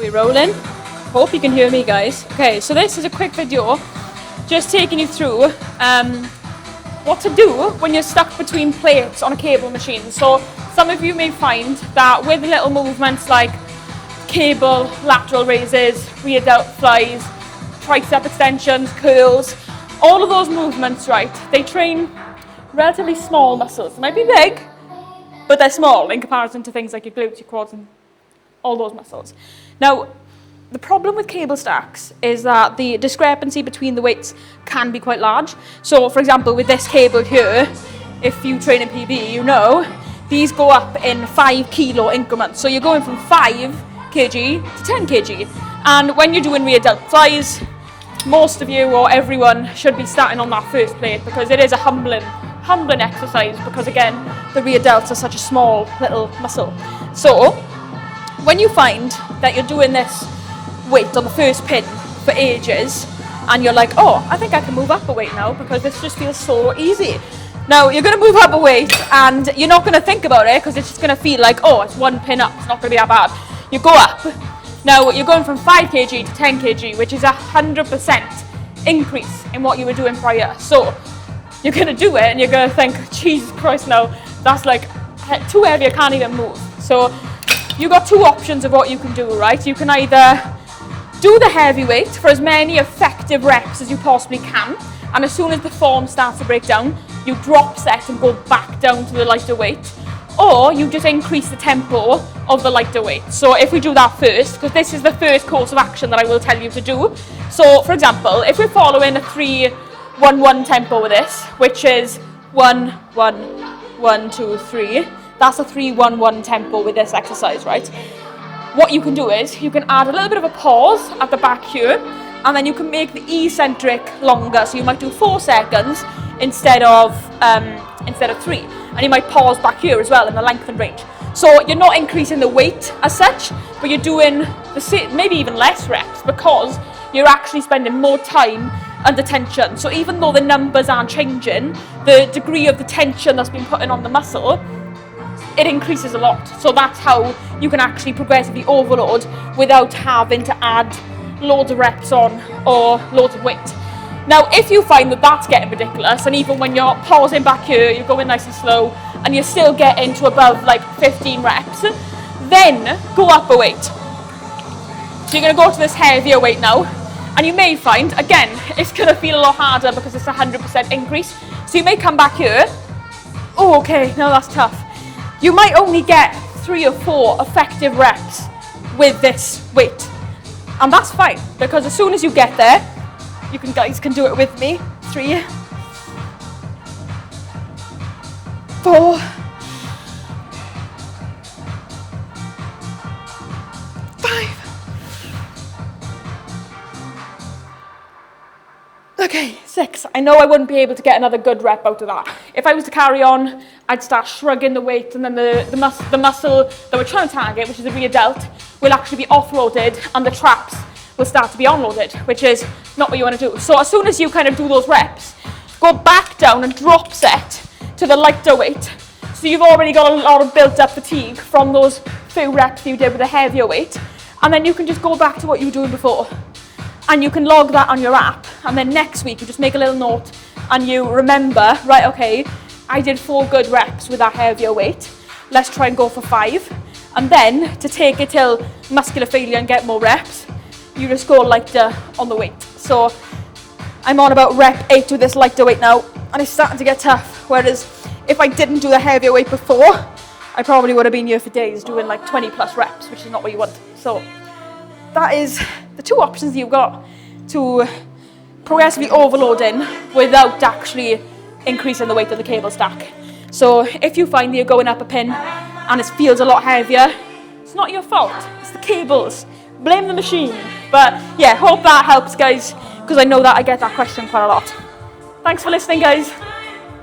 We're rolling. Hope you can hear me, guys. Okay, so this is a quick video just taking you through what to do when you're stuck between plates on a cable machine. So some of you may find that with little movements like cable, lateral raises, rear delt flies, tricep extensions, curls, all of those movements, right, they train relatively small muscles. They might be big, but they're small in comparison to things like your glutes, your quads, and all those muscles. Now, the problem with cable stacks is that the discrepancy between the weights can be quite large. So, for example, with this cable here, if you train in PB, you know, these go up in 5 kilo increments. So you're going from 5 kg to 10 kg. And when you're doing rear delt flies, most of you or everyone should be starting on that first plate because it is a humbling exercise because, again, the rear delts are such a small little muscle. So when you find that you're doing this weight on the first pin for ages and you're like, oh, I think I can move up a weight now because this just feels so easy. Now, you're going to move up a weight and you're not going to think about it because it's just going to feel like, oh, it's 1 pin up, it's not going to be that bad. You go up. Now, you're going from 5 kg to 10 kg, which is 100% increase in what you were doing prior. So you're going to do it and you're going to think, Jesus Christ, now that's like too heavy, I can't even move. So you've got 2 options of what you can do, right? You can either do the heavy weight for as many effective reps as you possibly can, and as soon as the form starts to break down, you drop set and go back down to the lighter weight, or you just increase the tempo of the lighter weight. So if we do that first, because this is the first course of action that I will tell you to do. So for example, if we're following a 3-1-1 tempo with this, which is 1, 1, 1, 2, 3, that's a 3-1-1 tempo with this exercise, right? What you can do is you can add a little bit of a pause at the back here, and then you can make the eccentric longer. So you might do 4 seconds instead of 3, and you might pause back here as well in the lengthened range. So you're not increasing the weight as such, but you're doing the same, maybe even less reps, because you're actually spending more time under tension. So even though the numbers aren't changing, the degree of the tension that's been put in on the muscle, it increases a lot. So that's how you can actually progressively overload without having to add loads of reps on or loads of weight. Now, if you find that that's getting ridiculous, and even when you're pausing back here, you're going nice and slow, and you're still getting to above like 15 reps, then go up a weight. So you're going to go to this heavier weight now, and you may find, again, it's going to feel a lot harder because it's 100% increase. So you may come back here, oh, okay, now that's tough. You might only get 3 or 4 effective reps with this weight. And that's fine, because as soon as you get there, you guys can do it with me. 3, 4, 5. Okay, 6. I know I wouldn't be able to get another good rep out of that. If I was to carry on, I'd start shrugging the weight, and then the muscle that we're trying to target, which is the rear delt, will actually be offloaded, and the traps will start to be onloaded, which is not what you want to do. So as soon as you kind of do those reps, go back down and drop set to the lighter weight. So you've already got a lot of built up fatigue from those few reps you did with the heavier weight, and then you can just go back to what you were doing before. And you can log that on your app, and then next week you just make a little note and you remember, right, okay, I did 4 good reps with that heavier weight, let's try and go for 5. And then to take it till muscular failure and get more reps, you just go lighter on the weight. So I'm on about rep 8 with this lighter weight now, and it's starting to get tough. Whereas if I didn't do the heavier weight before, I probably would have been here for days doing like 20 plus reps, which is not what you want. So that is the 2 options you've got to progressively overloading without actually increasing the weight of the cable stack. So if you find that you're going up a pin and it feels a lot heavier, it's not your fault, it's the cables. Blame the machine. But yeah, hope that helps, guys, because I know that I get that question quite a lot. Thanks for listening, guys.